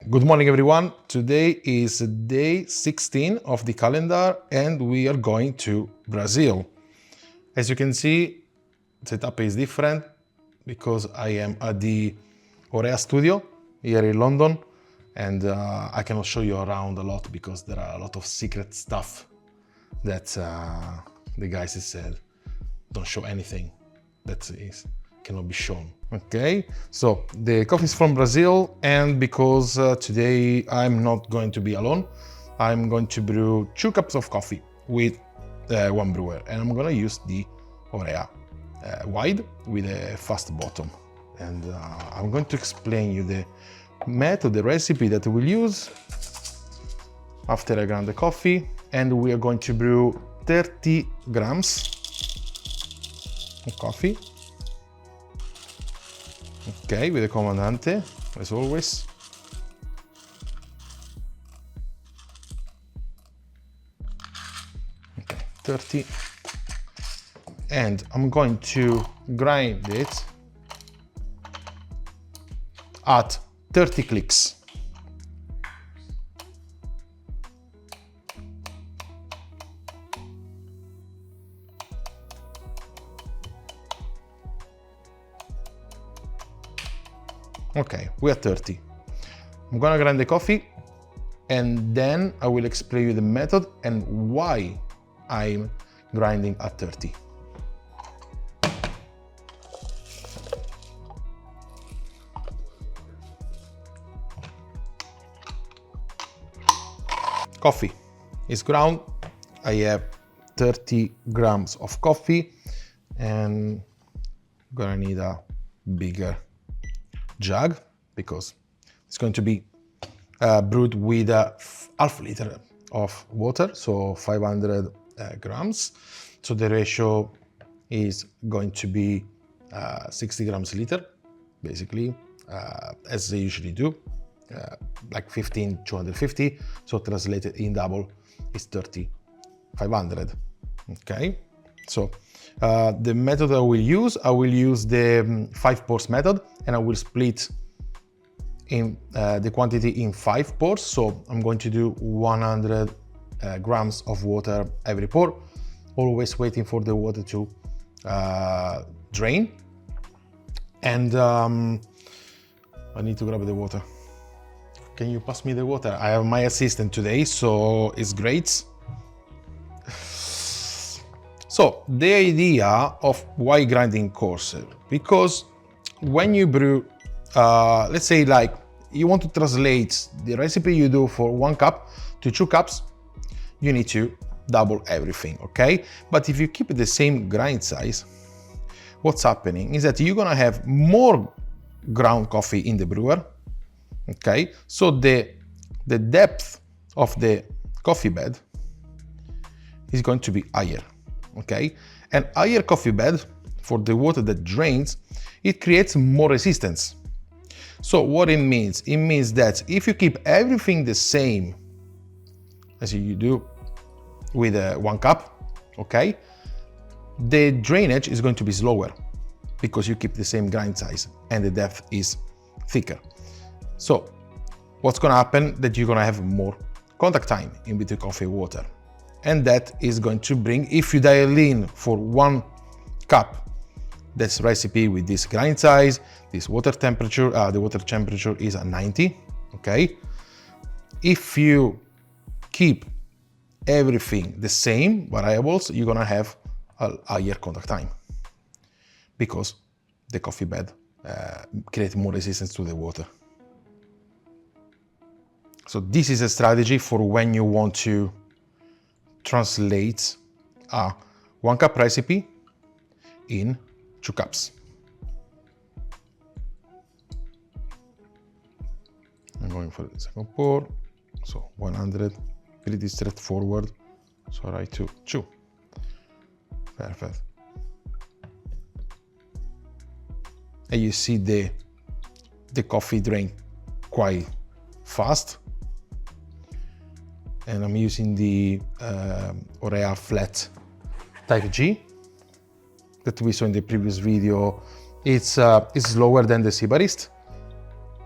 Good morning everyone. Today is day 16 of the calendar and we are going to Brazil. As you can see, the setup is different because I am at the Orea studio here in London and I cannot show you around a lot because there are a lot of secret stuff that the guys have said don't show anything that cannot be shown. Okay, so the coffee is from Brazil, and because today I'm not going to be alone, I'm going to brew 2 cups of coffee with one brewer, and I'm gonna use the Orea Wide with a fast bottom. And I'm going to explain you the method, the recipe that we'll use after I grind the coffee, and we are going to brew 30 grams of coffee. Okay, with the Comandante, as always. Okay, 30. And I'm going to grind it at 30 clicks. Okay, we are 30. I'm gonna grind the coffee and then I will explain you the method and why I'm grinding at 30. Coffee is ground. I have 30 grams of coffee and I'm gonna need a bigger jug because it's going to be brewed with a half liter of water, so 500 grams. So the ratio is going to be 60 grams a liter, basically, as they usually do, like 15, 250. So translated in double is 30, 500. Okay, so the method I will use the 5 pours method, and I will split in the quantity in 5 pours. So I'm going to do 100 grams of water every pour, always waiting for the water to drain. And I need to grab the water. Can you pass me the water? I have my assistant today, so it's great. So the idea of why grinding coarser, because when you brew, let's say like you want to translate the recipe you do for 1 cup to 2 cups, you need to double everything, okay? But if you keep the same grind size, what's happening is that you're gonna have more ground coffee in the brewer, okay? So the depth of the coffee bed is going to be higher. Okay, and higher coffee bed for the water that drains, it creates more resistance. So what it means that if you keep everything the same as you do with 1 cup, okay, the drainage is going to be slower because you keep the same grind size and the depth is thicker. So what's going to happen that you're going to have more contact time in between coffee and water. And that is going to bring, if you dial in for 1 cup, this recipe with this grind size, this water temperature, the water temperature is at 90, okay? If you keep everything the same variables, you're gonna have a higher contact time because the coffee bed creates more resistance to the water. So this is a strategy for when you want to translate a 1 cup recipe in 2 cups. I'm going for the second pour, so 100, pretty straightforward. So I write 2. Perfect. And you see the coffee drain quite fast. And I'm using the Orea Flat Type G that we saw in the previous video. It's slower than the Sea Barist,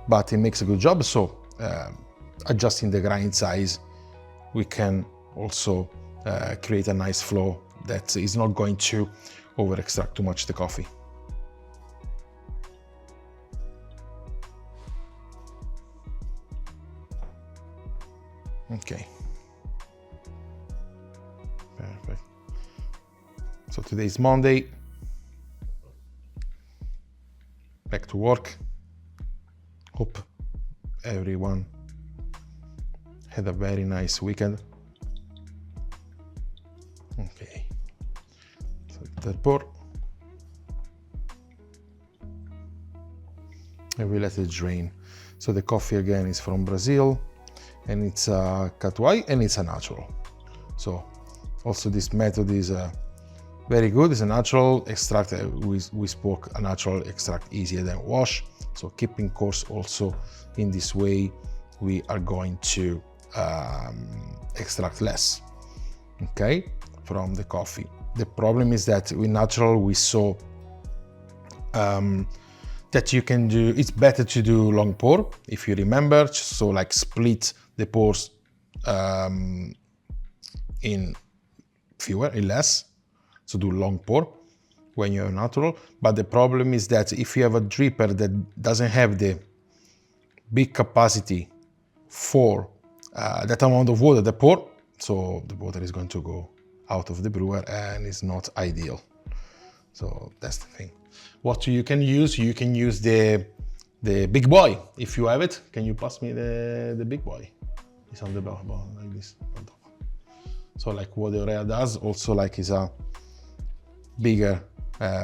but it makes a good job. So adjusting the grind size, we can also create a nice flow that is not going to over extract too much the coffee. Okay, perfect. So today is Monday, back to work. Hope everyone had a very nice weekend. Okay, so that pour, and we let it drain. So the coffee again is from Brazil, and it's a cut white and it's a natural. So also this method is very good. It's a natural extract. We spoke a natural extract easier than wash. So keeping course also in this way, we are going to extract less, okay, from the coffee. The problem is that with natural we saw that you can do, it's better to do long pour, if you remember, so like split the pours in fewer, in less, so do long pour when you're natural. But the problem is that if you have a dripper that doesn't have the big capacity for that amount of water to pour, so the water is going to go out of the brewer and it's not ideal. So that's the thing. What you can use the big boy if you have it. Can you pass me the big boy? It's on the bottom like this. So like what the Orea does, also like is a bigger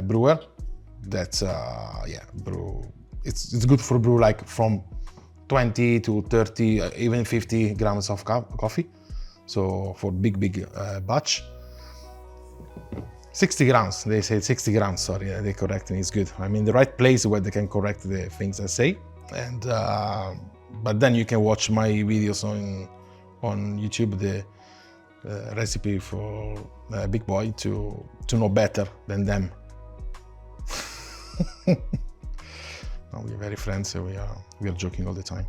brewer that's brew. It's good for brew like from 20 to 30, even 50 grams of coffee. So for big batch. 60 grams, they say 60 grams, sorry, they correct me, it's good. I'm in the right place where they can correct the things I say. And but then you can watch my videos on YouTube, the recipe for Big Boy to know better than them. No, we're very friends, so we are joking all the time.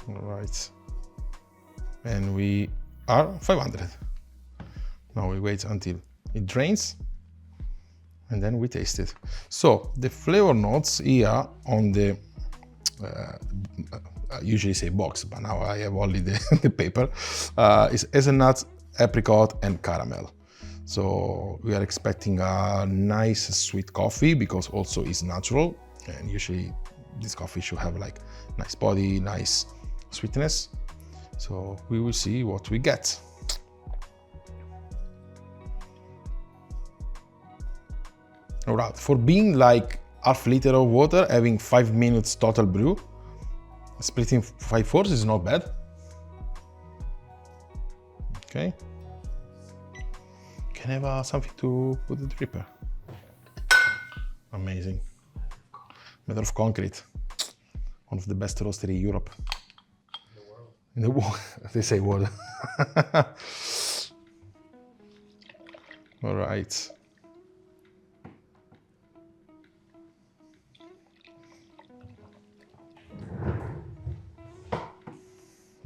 All right, and we are 500. Now we wait until it drains and then we taste it. So the flavor notes here on the, I usually say box, but now I have only the paper, is hazelnut, apricot and caramel. So we are expecting a nice sweet coffee because also it's natural, and usually this coffee should have like nice body, nice sweetness. So we will see what we get. All right, for being like half liter of water, having 5 minutes total brew, splitting 5/4 is not bad. Okay. Can I have something to put the dripper? Amazing. Made of concrete. One of the best roastery in Europe. In the world. They say world. All right.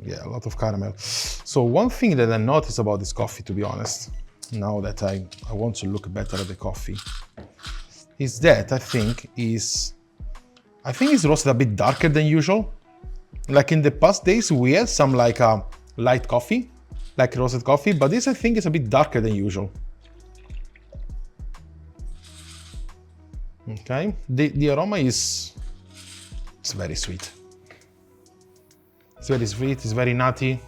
Yeah, a lot of caramel. So one thing that I noticed about this coffee, to be honest, now that I want to look better at the coffee, is that I think it's roasted a bit darker than usual. Like in the past days, we had some like a light coffee, like roasted coffee, but this I think is a bit darker than usual. Okay, the aroma is, it's very sweet. It's very sweet, it's very nutty.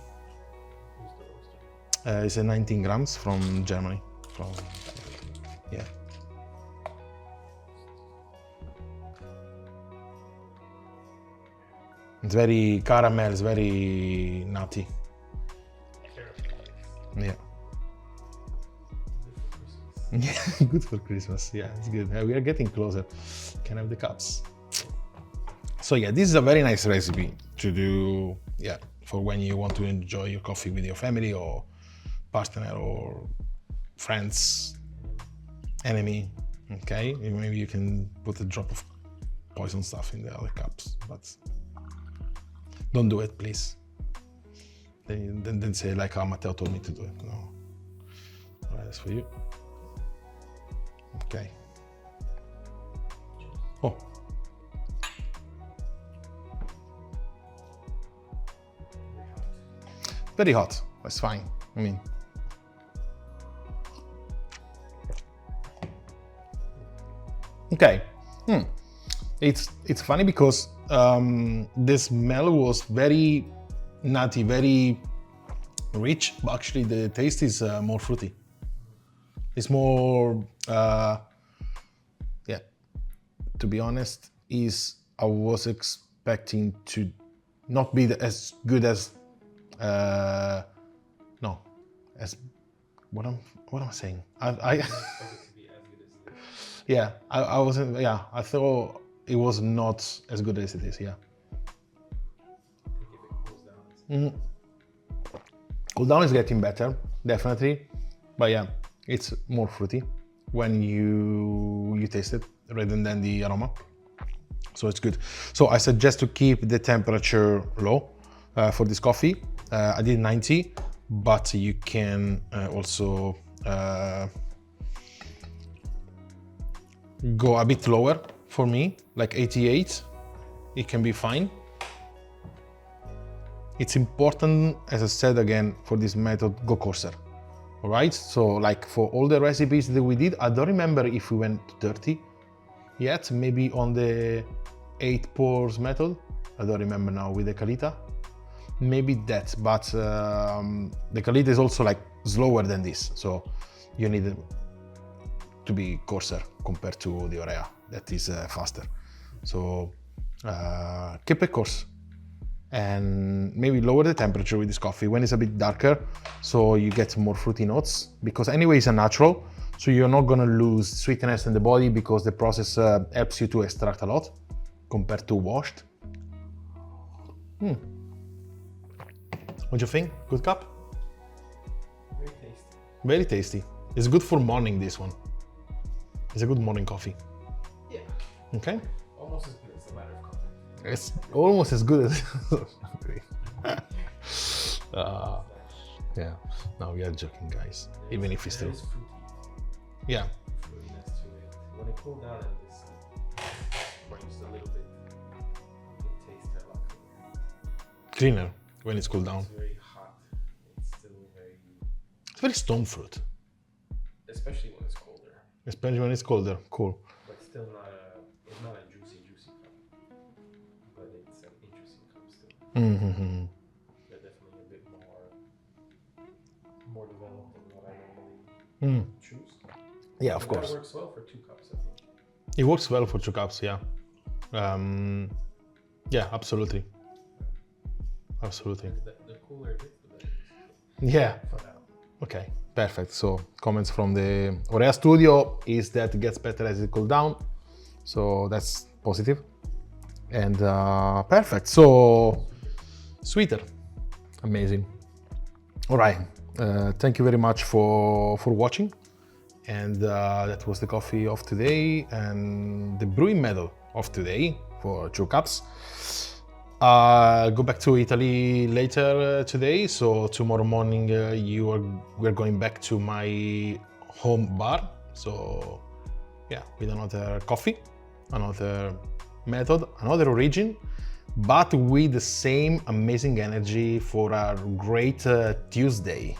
It's a 19 grams from Germany. Yeah. It's very caramel, it's very nutty. Yeah. Yeah, good for Christmas. Yeah, it's good. We are getting closer. Can I have the cups? So yeah, this is a very nice recipe to do, yeah, for when you want to enjoy your coffee with your family or partner or friends, enemy, okay? Maybe you can put a drop of poison stuff in the other cups, but Don't do it, please. Then say like, oh, Matteo told me to do it. No. All right, that's for you. Okay. Oh. Very hot. That's fine. I mean. Okay. It's funny because the smell was very nutty, very rich, but actually the taste is more fruity. It's more, yeah, to be honest, I was expecting to not be as good as, no, as, what am I saying? Yeah, I wasn't, yeah, I thought it was not as good as it is, yeah. Cool down is getting better, definitely, but yeah, it's more fruity when you taste it rather than the aroma, so it's good. So I suggest to keep the temperature low for this coffee. I did 90, but you can also go a bit lower for me, like 88, it can be fine. It's important, as I said again, for this method, go coarser, all right? So like for all the recipes that we did, I don't remember if we went to 30 yet, maybe on the 8 pours method, I don't remember now with the Kalita, maybe that, but the Kalita is also like slower than this, so you need to be coarser compared to the Orea, that is faster. So keep it coarse and maybe lower the temperature with this coffee when it's a bit darker, so you get more fruity notes, because anyway it's a natural, so you're not gonna lose sweetness in the body because the process helps you to extract a lot compared to washed. What do you think? Good cup? Very tasty. Very tasty. It's good for morning, this one. It's a good morning coffee. Yeah. Okay. Almost as good as the ladder of coffee. It's almost as good as. Yeah. No, we are joking, guys. Even if it's There still. is fruity. Yeah. Fruitiness to it. When it cooled down and this brings a little bit, it tastes a lot cleaner. Cleaner when it's cooled down. It's very hot. It's still very, It's very stone fruit, especially when it's colder. especially when it's colder. Cool. But still it's not a juicy cup. But it's an interesting cup still. Mm-hmm. They're definitely a bit more developed than what I normally choose. Yeah, of But course. that works well for 2 cups, I think. It works well for 2 cups, yeah. Yeah, absolutely. Absolutely. The cooler it is, the better it Yeah. is for now. Okay, perfect. So comments from the Orea studio is that it gets better as it cools down. So that's positive. And perfect. So sweeter. Amazing. All right. Thank you very much for watching. And that was the coffee of today and the brewing method of today for 2 cups. I'll go back to Italy later today, so tomorrow morning we're going back to my home bar. So yeah, with another coffee, another method, another origin, but with the same amazing energy for our great Tuesday.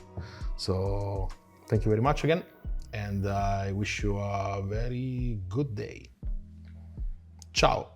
So thank you very much again, and I wish you a very good day. Ciao.